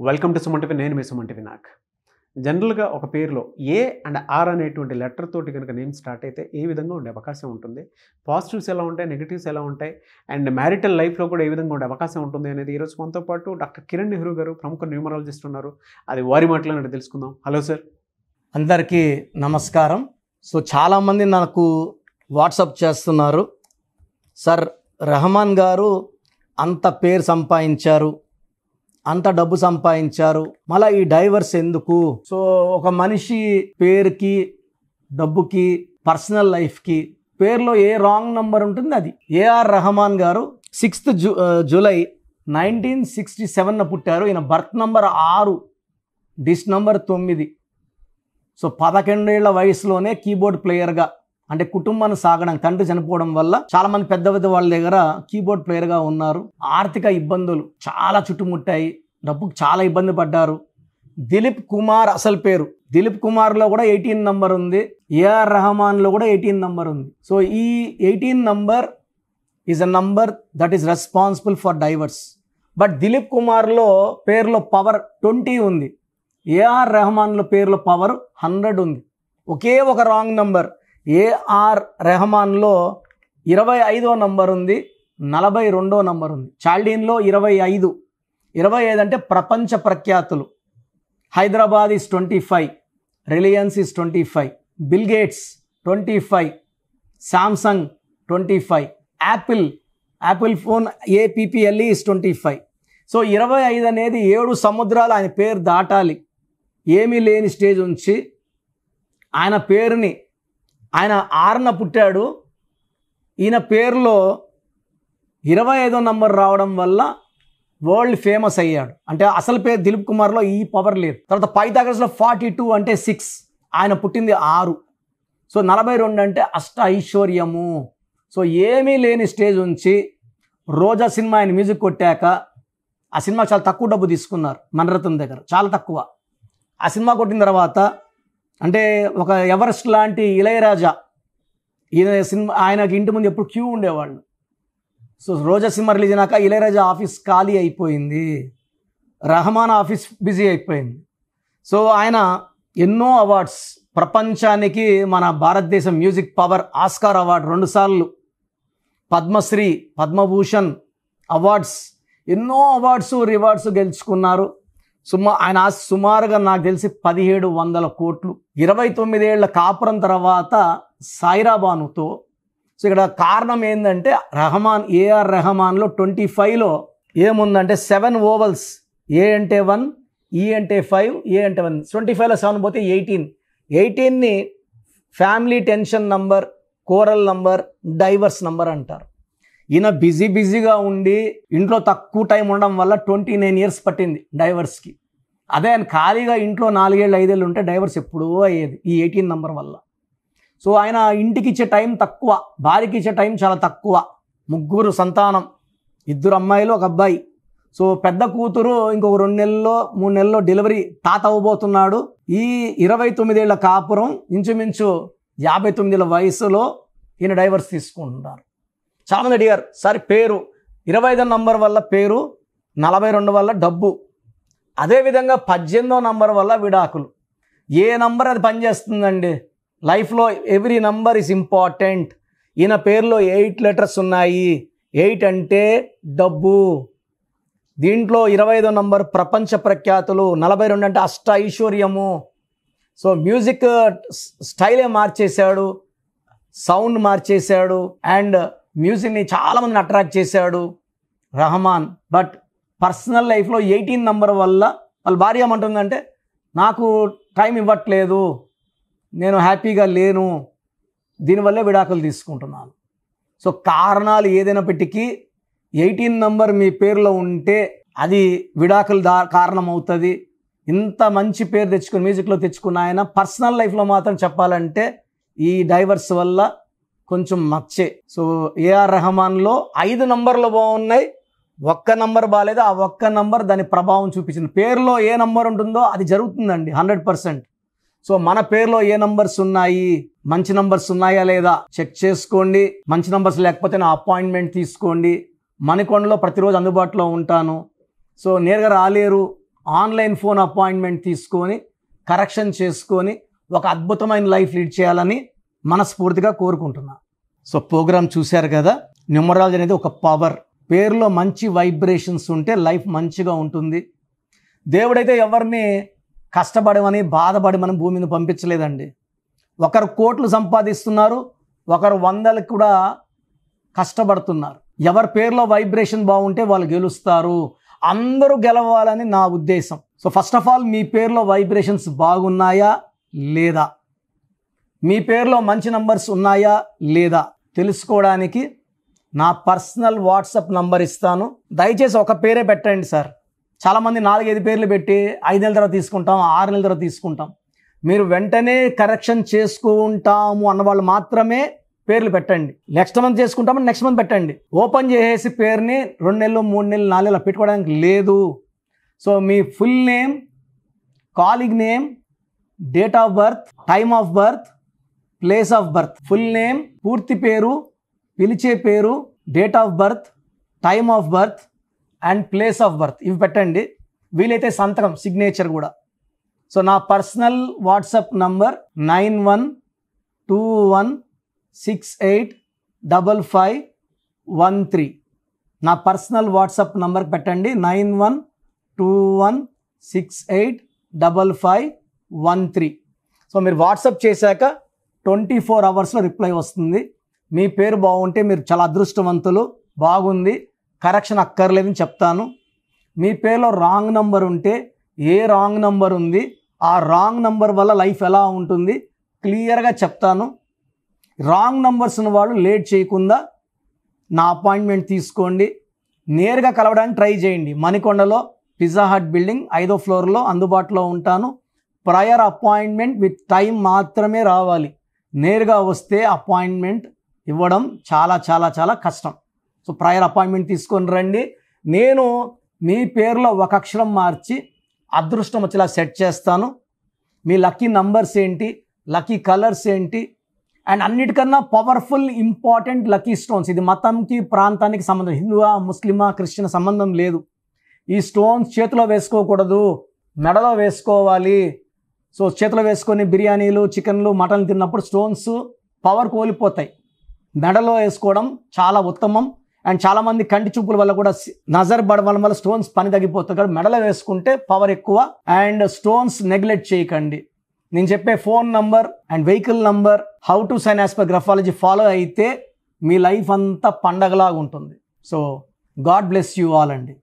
Welcome to Suman TV. నేను మీ Suman TV. జనరల్గా ఒక పేరులో ఏ అండ్ ఆర్ అనేటువంటి లెటర్ తోటి కనుక నేమ్ స్టార్ట్ అయితే ఏ విధంగా ఉండే అవకాశం ఉంటుంది, పాజిటివ్స్ ఎలా ఉంటాయి, నెగిటివ్స్ ఎలా ఉంటాయి, అండ్ మ్యారిటల్ లైఫ్లో కూడా ఏ విధంగా ఉండే అవకాశం ఉంటుంది అనేది ఈరోజు మనతో పాటు డాక్టర్ కిరణ్ నెహ్రూ గారు, ప్రముఖ న్యూమరాలజిస్ట్ ఉన్నారు. అది వారి మాటలను తెలుసుకుందాం. Hello sir. అందరికీ నమస్కారం. సో చాలామంది నాకు వాట్సాప్ చేస్తున్నారు, సార్ రెహమాన్ గారు అంత పేరు సంపాదించారు, అంత డబ్బు సంపాదించారు, మళ్ళీ ఈ డైవర్స్ ఎందుకు? సో ఒక మనిషి పేరుకి, డబ్బుకి, పర్సనల్ లైఫ్కి పేరులో ఏ రాంగ్ నంబర్ ఉంటుంది అది. ఏఆర్ రెహమాన్ గారు 6th జూలై 1967 పుట్టారు. ఈయన బర్త్ నంబర్ 6, డిస్ నంబర్ 9. సో 11 ఏళ్ల వయసులోనే కీబోర్డ్ ప్లేయర్గా, అంటే కుటుంబాన్ని సాగడం, తండ్రి చనిపోవడం వల్ల చాలా మంది పెద్ద పెద్ద వాళ్ళ దగ్గర కీబోర్డ్ ప్లేయర్గా ఉన్నారు. ఆర్థిక ఇబ్బందులు చాలా చుట్టుముట్టాయి, డబ్బుకు చాలా ఇబ్బంది పడ్డారు. దిలీప్ కుమార్ అసలు పేరు. దిలీప్ కుమార్లో కూడా 18 నంబర్ ఉంది, ఏఆర్ రెహమాన్లో కూడా 18 నంబర్ ఉంది. సో ఈ 18 number is a number that is responsible for divorce. But Dilip కుమార్లో పేరులో పవర్ 20 ఉంది, ఏఆర్ రెహమాన్లో పేరులో పవర్ 100 ఉంది. ఒకే ఒక రాంగ్ నంబర్. ఏఆర్ రెహమాన్లో 25వ నంబర్ ఉంది, 42వ నంబర్ ఉంది. చాల్డీన్లో 25 అంటే ప్రపంచ ప్రఖ్యాతులు. Hyderabad is 25, Reliance is 25, bill gates 25, Samsung 25, Apple phone APPLE is 25. So 25 అనేది 7 సముద్రాలు ఆయన పేరు దాటాలి. ఏమీ లేని స్టేజ్ ఉంచి ఆయన పేరుని, ఆయన 6న పుట్టాడు, ఈయన పేరులో 25వ నంబర్ రావడం వల్ల వరల్డ్ ఫేమస్ అయ్యాడు. అంటే అసలు పేరు దిలీప్ కుమార్లో ఈ పవర్ లేదు. తర్వాత పైథాగరస్లో 42 అంటే 6, ఆయన పుట్టింది 6. సో 42 అంటే అష్ట ఐశ్వర్యము. సో ఏమీ లేని స్టేజ్ ఉంచి రోజా సినిమా ఆయన మ్యూజిక్ కొట్టాక, ఆ సినిమా చాలా తక్కువ డబ్బు తీసుకున్నారు మణిరత్నం దగ్గర, చాలా తక్కువ. ఆ సినిమా కొట్టిన తర్వాత అంటే ఒక ఎవరెస్ట్ లాంటి ఇళయరాజా, ఈయన సినిమా, ఆయనకి ఇంటి ముందు ఎప్పుడు క్యూ ఉండేవాళ్ళు. సో రోజా సినిమా రిలీజ్ అయినాక ఇళయరాజా ఆఫీస్ ఖాళీ అయిపోయింది, రెహమాన్ ఆఫీస్ బిజీ అయిపోయింది. సో ఆయన ఎన్నో అవార్డ్స్, ప్రపంచానికి మన భారతదేశం మ్యూజిక్ పవర్ ఆస్కార్ అవార్డు 2 సార్లు, పద్మశ్రీ, పద్మభూషణ్ అవార్డ్స్, ఎన్నో అవార్డ్స్ రివార్డ్స్ గెలుచుకున్నారు. ఆయన సుమారుగా నాకు తెలిసి 1700 కోట్లు. 29 ఏళ్ల కాపురం తర్వాత సాయిరాబానుతో. సో ఇక్కడ కారణం ఏంటంటే ఏఆర్ రెహమాన్లో 25లో ఏముందంటే 7 ఓవల్స్. ఏ అంటే 1, ఈ అంటే 5, ఏ అంటే 1. 25లో 7 పోతే 18ని family tension number, quarrel number, divorce number అంటారు. ఈయన బిజీగా ఉండి ఇంట్లో తక్కువ టైం ఉండడం వల్ల 29 ఇయర్స్ పట్టింది డైవర్స్కి. అదే ఆయన ఖాళీగా ఇంట్లో 4 ఏళ్ళు 5 ఏళ్ళు ఉంటే డైవర్స్ ఎప్పుడూ అయ్యేది ఈ 18 నంబర్ వల్ల. సో ఆయన ఇంటికి ఇచ్చే టైం తక్కువ, భార్యకి ఇచ్చే టైం చాలా తక్కువ. 3 సంతానం, 2 అమ్మాయిలు 1 అబ్బాయి. సో పెద్ద కూతురు ఇంకొక 2 నెలల్లో 3 నెలల్లో డెలివరీ, తాత అవ్వబోతున్నాడు. ఈ 29 ఏళ్ల కాపురం ఇంచుమించు 59 ఏళ్ల వయసులో ఈయన డైవర్స్ తీసుకుంటున్నారు. చాలామంది అడిగారు, సార్ పేరు 25వ నంబర్ వల్ల పేరు, 42 వల్ల డబ్బు, అదేవిధంగా 18వ నంబర్ వల్ల విడాకులు. ఏ నంబర్ అది పనిచేస్తుందండి లైఫ్లో? Every number is important. ఈయన పేరులో 8 లెటర్స్ ఉన్నాయి. 8 అంటే డబ్బు. దీంట్లో 25వ నంబర్ ప్రపంచ ప్రఖ్యాతులు, 42 అంటే అష్ట ఐశ్వర్యము. సో మ్యూజిక్ స్టైలే మార్చేశాడు, సౌండ్ మార్చేశాడు, అండ్ మ్యూజిక్ని చాలామందిని అట్రాక్ట్ చేశాడు రెహమాన్. బట్ పర్సనల్ లైఫ్లో 18 నంబర్ వల్ల వాళ్ళ భార్య ఏమంటుందంటే, నాకు టైం ఇవ్వట్లేదు, నేను హ్యాపీగా లేను, దీనివల్లే విడాకులు తీసుకుంటున్నాను. సో కారణాలు ఏదైనప్పటికీ 18 నంబర్ మీ పేరులో ఉంటే అది విడాకులు కారణం అవుతుంది. ఇంత మంచి పేరు తెచ్చుకుని మ్యూజిక్లో తెచ్చుకున్న ఆయన పర్సనల్ లైఫ్లో మాత్రం చెప్పాలంటే ఈ డైవర్స్ వల్ల కొంచెం మచ్చే. సో ఏఆర్ రెహమాన్లో 5 నంబర్లు బాగున్నాయి, 1 నంబర్ బాగాలేదు. ఆ 1 నంబర్ దాని ప్రభావం చూపించింది. పేరులో ఏ నంబర్ ఉంటుందో అది జరుగుతుందండి 100%. సో మన పేరులో ఏ నంబర్స్ ఉన్నాయి, మంచి నంబర్స్ ఉన్నాయా లేదా చెక్ చేసుకోండి. మంచి నంబర్స్ లేకపోతే నా అపాయింట్మెంట్ తీసుకోండి. మణికొండలో ప్రతిరోజు అందుబాటులో ఉంటాను. సో నేరుగా రాలేరు, ఆన్లైన్ ఫోన్ అపాయింట్మెంట్ తీసుకొని కరెక్షన్ చేసుకొని ఒక అద్భుతమైన లైఫ్ లీడ్ చేయాలని మనస్ఫూర్తిగా కోరుకుంటున్నాను. సో ప్రోగ్రామ్ చూశారు కదా. న్యూమరాలజీ అనేది ఒక పవర్. పేరులో మంచి వైబ్రేషన్స్ ఉంటే లైఫ్ మంచిగా ఉంటుంది. దేవుడైతే ఎవరిని కష్టపడమని బాధపడమని భూమి మీద పంపించలేదండి. ఒకరు కోట్లు సంపాదిస్తున్నారు, ఒకరు వందలకు కూడా కష్టపడుతున్నారు. ఎవరి పేరులో వైబ్రేషన్ బాగుంటే వాళ్ళు గెలుస్తారు. అందరూ గెలవాలని నా ఉద్దేశం. సో ఫస్ట్ ఆఫ్ ఆల్ మీ పేరులో వైబ్రేషన్స్ బాగున్నాయా లేదా, మీ పేరులో మంచి నంబర్స్ ఉన్నాయా లేదా తెలుసుకోవడానికి నా పర్సనల్ వాట్సాప్ నంబర్ ఇస్తాను. దయచేసి ఒక పేరే పెట్టండి సార్. చాలామంది 4-5 పేర్లు పెట్టి 5 నెలల తర్వాత తీసుకుంటాం, 6 నెలల తర్వాత తీసుకుంటాం. మీరు వెంటనే కరెక్షన్ చేసుకుంటాము అన్నవాళ్ళు మాత్రమే పేర్లు పెట్టండి. నెక్స్ట్ మంత్ చేసుకుంటామని నెక్స్ట్ మంత్ పెట్టండి. ఓపెన్ చేసేసి పేరుని 2 నెలలు 3 నెలలు 4 నెలలు పెట్టుకోవడానికి లేదు. So me full name, calling name, date of birth, time of birth, place of birth, full name, పూర్తి పేరు, పిలిచే పేరు, date of birth, time of birth and place of birth ఇవి పెట్టండి. వీలైతే సంతకం, సిగ్నేచర్ కూడా. సో నా పర్సనల్ వాట్సాప్ నంబర్ 9121685513. నా పర్సనల్ వాట్సాప్ నంబర్ పెట్టండి 9121685513. సో మీరు వాట్సాప్ చేశాక 24 అవర్స్లో రిప్లై వస్తుంది. మీ పేరు బాగుంటే మీరు చాలా అదృష్టవంతులు. బాగుంది, కరెక్షన్ అక్కర్లేదని చెప్తాను. మీ పేరులో రాంగ్ నంబర్ ఉంటే ఏ రాంగ్ నంబర్ ఉంది, ఆ రాంగ్ నంబర్ వల్ల లైఫ్ ఎలా ఉంటుంది క్లియర్గా చెప్తాను. రాంగ్ నంబర్స్ ఉన్న వాళ్ళు లేట్ చేయకుండా నా అపాయింట్మెంట్ తీసుకోండి. నేరుగా కలవడానికి ట్రై చేయండి. మణికొండలో పిజ్జా హట్ బిల్డింగ్ 5వ ఫ్లోర్లో అందుబాటులో ఉంటాను. ప్రయర్ అపాయింట్మెంట్ విత్ టైం మాత్రమే రావాలి. నేరుగా వస్తే అపాయింట్మెంట్ ఇవ్వడం చాలా చాలా చాలా కష్టం. సో ప్రయర్ అపాయింట్మెంట్ తీసుకొని రండి. నేను మీ పేరులో ఒక అక్షరం మార్చి అదృష్టం వచ్చేలా సెట్ చేస్తాను. మీ లక్కీ నంబర్స్ ఏంటి, లక్కీ కలర్స్ ఏంటి, అండ్ అన్నిటికన్నా పవర్ఫుల్ ఇంపార్టెంట్ లక్కీ స్టోన్స్. ఇది మతంకి ప్రాంతానికి సంబంధం, హిందువా ముస్లిమా క్రిస్టియన్ సంబంధం లేదు. ఈ స్టోన్స్ చేతిలో వేసుకోకూడదు, మెడలో వేసుకోవాలి. సో చేతిలో వేసుకొని బిర్యానీలు, చికెన్లు, మటన్లు తిన్నప్పుడు స్టోన్స్ పవర్ కోల్పోతాయి. మెడలో వేసుకోవడం చాలా ఉత్తమం. అండ్ చాలామంది కంటి చూపుల వల్ల కూడా నజర్ పడడం వల్ల స్టోన్స్ పని తగ్గిపోతుంది. కాబట్టి మెడలో వేసుకుంటే పవర్ ఎక్కువ. అండ్ స్టోన్స్ నెగ్లెక్ట్ చేయకండి. నేను చెప్పే phone number and vehicle number, how to sign as per graphology follow అయితే మీ లైఫ్ అంతా పండగలాగా ఉంటుంది. So God bless you all అండి.